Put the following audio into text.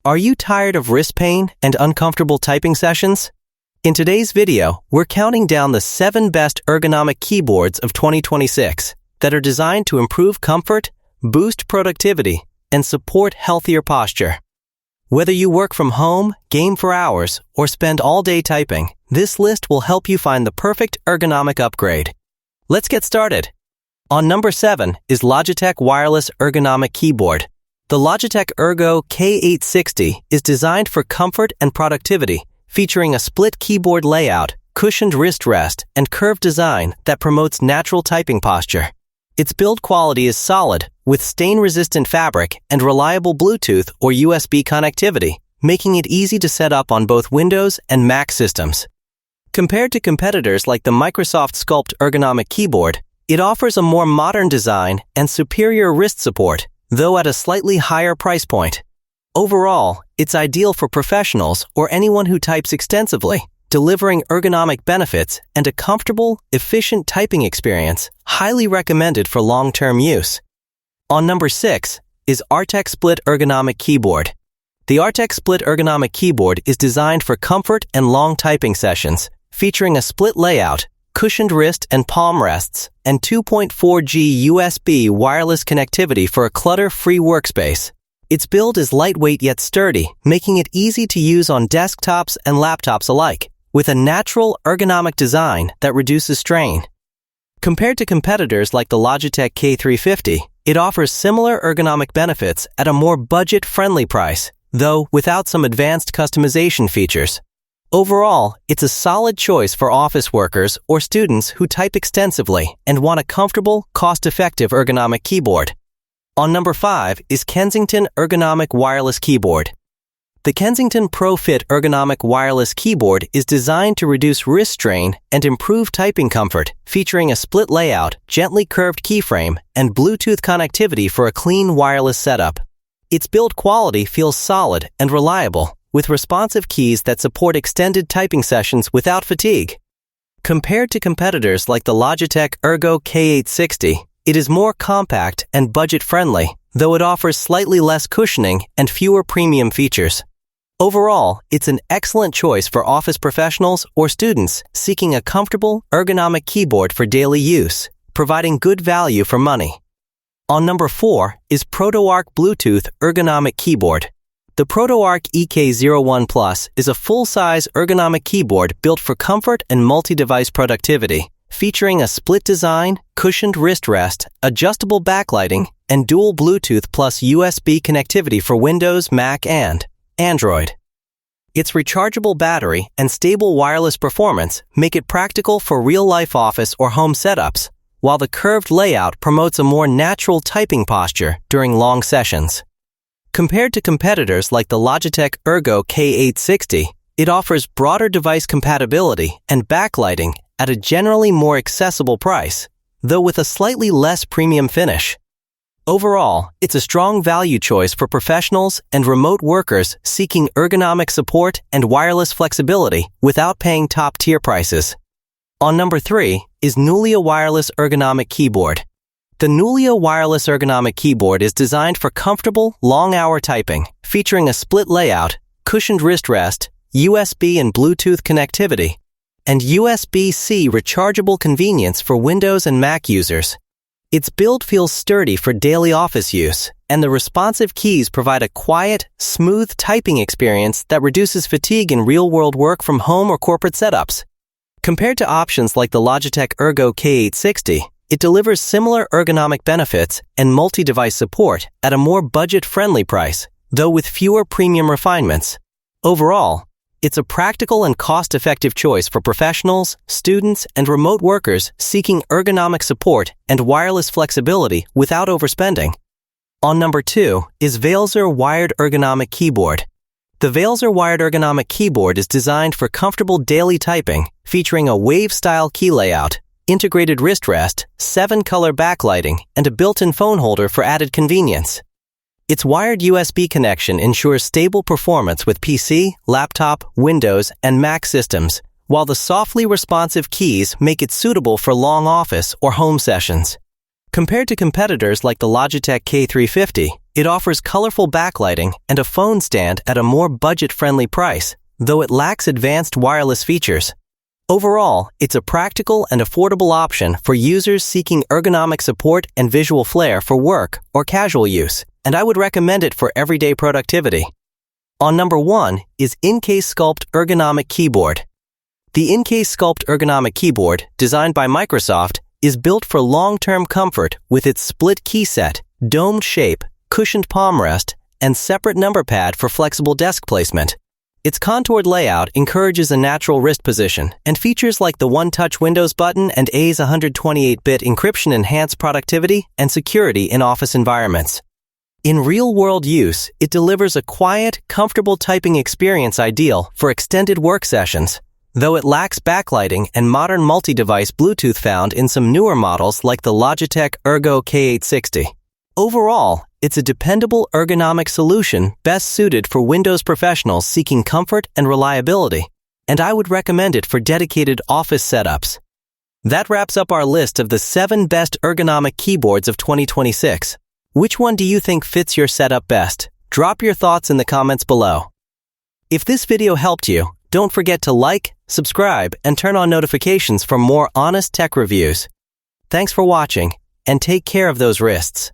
Are you tired of wrist pain and uncomfortable typing sessions? In today's video, we're counting down the 7 best ergonomic keyboards of 2026 that are designed to improve comfort, boost productivity, and support healthier posture. Whether you work from home, game for hours, or spend all day typing, this list will help you find the perfect ergonomic upgrade. Let's get started. On number 7 is Logitech Wireless Ergonomic Keyboard. The Logitech Ergo K860 is designed for comfort and productivity, featuring a split keyboard layout, cushioned wrist rest, and curved design that promotes natural typing posture. Its build quality is solid, with stain-resistant fabric and reliable Bluetooth or USB connectivity, making it easy to set up on both Windows and Mac systems. Compared to competitors like the Microsoft Sculpt ergonomic keyboard, it offers a more modern design and superior wrist support, though at a slightly higher price point. Overall, it's ideal for professionals or anyone who types extensively, delivering ergonomic benefits and a comfortable, efficient typing experience, highly recommended for long-term use. On number 6 is Arteck Split Ergonomic Keyboard. The Arteck Split Ergonomic Keyboard is designed for comfort and long typing sessions, featuring a split layout, cushioned wrist and palm rests, and 2.4G USB wireless connectivity for a clutter-free workspace. Its build is lightweight yet sturdy, making it easy to use on desktops and laptops alike, with a natural ergonomic design that reduces strain. Compared to competitors like the Logitech K350, it offers similar ergonomic benefits at a more budget-friendly price, though without some advanced customization features. Overall, it's a solid choice for office workers or students who type extensively and want a comfortable, cost-effective ergonomic keyboard. On number 5 is Kensington Ergonomic Wireless Keyboard. The Kensington ProFit Ergonomic Wireless Keyboard is designed to reduce wrist strain and improve typing comfort, featuring a split layout, gently curved keyframe, and Bluetooth connectivity for a clean wireless setup. Its build quality feels solid and reliable, with responsive keys that support extended typing sessions without fatigue. Compared to competitors like the Logitech Ergo K860, it is more compact and budget-friendly, though it offers slightly less cushioning and fewer premium features. Overall, it's an excellent choice for office professionals or students seeking a comfortable, ergonomic keyboard for daily use, providing good value for money. On number 4 is ProtoArc Bluetooth Ergonomic Keyboard. The ProtoArc EK01 Plus is a full-size ergonomic keyboard built for comfort and multi-device productivity, featuring a split design, cushioned wrist rest, adjustable backlighting, and dual Bluetooth plus USB connectivity for Windows, Mac, and Android. Its rechargeable battery and stable wireless performance make it practical for real-life office or home setups, while the curved layout promotes a more natural typing posture during long sessions. Compared to competitors like the Logitech Ergo K860, it offers broader device compatibility and backlighting at a generally more accessible price, though with a slightly less premium finish. Overall, it's a strong value choice for professionals and remote workers seeking ergonomic support and wireless flexibility without paying top-tier prices. On number 3 is Nulea Wireless Ergonomic Keyboard. The Nulea Wireless Ergonomic Keyboard is designed for comfortable, long-hour typing, featuring a split layout, cushioned wrist rest, USB and Bluetooth connectivity, and USB-C rechargeable convenience for Windows and Mac users. Its build feels sturdy for daily office use, and the responsive keys provide a quiet, smooth typing experience that reduces fatigue in real-world work from home or corporate setups. Compared to options like the Logitech Ergo K860, it delivers similar ergonomic benefits and multi-device support at a more budget-friendly price, though with fewer premium refinements. Overall, it's a practical and cost-effective choice for professionals, students, and remote workers seeking ergonomic support and wireless flexibility without overspending. On number 2 is VEILZOR Wired Ergonomic Keyboard. The VEILZOR Wired Ergonomic Keyboard is designed for comfortable daily typing, featuring a wave-style key layout, integrated wrist rest, 7-color backlighting, and a built-in phone holder for added convenience. Its wired USB connection ensures stable performance with PC, laptop, Windows, and Mac systems, while the softly responsive keys make it suitable for long office or home sessions. Compared to competitors like the Logitech K350, It offers colorful backlighting and a phone stand at a more budget-friendly price, though it lacks advanced wireless features. Overall, it's a practical and affordable option for users seeking ergonomic support and visual flair for work or casual use, and I would recommend it for everyday productivity. On number 1 is Incase Sculpt Ergonomic Keyboard. The Incase Sculpt Ergonomic Keyboard, designed by Microsoft, is built for long-term comfort with its split key set, domed shape, cushioned palm rest, and separate number pad for flexible desk placement. Its contoured layout encourages a natural wrist position, and features like the one-touch Windows button and A's 128-bit encryption enhance productivity and security in office environments. In real-world use, it delivers a quiet, comfortable typing experience ideal for extended work sessions, though it lacks backlighting and modern multi-device Bluetooth found in some newer models like the Logitech Ergo K860. Overall, it's a dependable ergonomic solution best suited for Windows professionals seeking comfort and reliability, and I would recommend it for dedicated office setups. That wraps up our list of the 7 best ergonomic keyboards of 2026. Which one do you think fits your setup best? Drop your thoughts in the comments below. If this video helped you, don't forget to like, subscribe, and turn on notifications for more honest tech reviews. Thanks for watching, and take care of those wrists.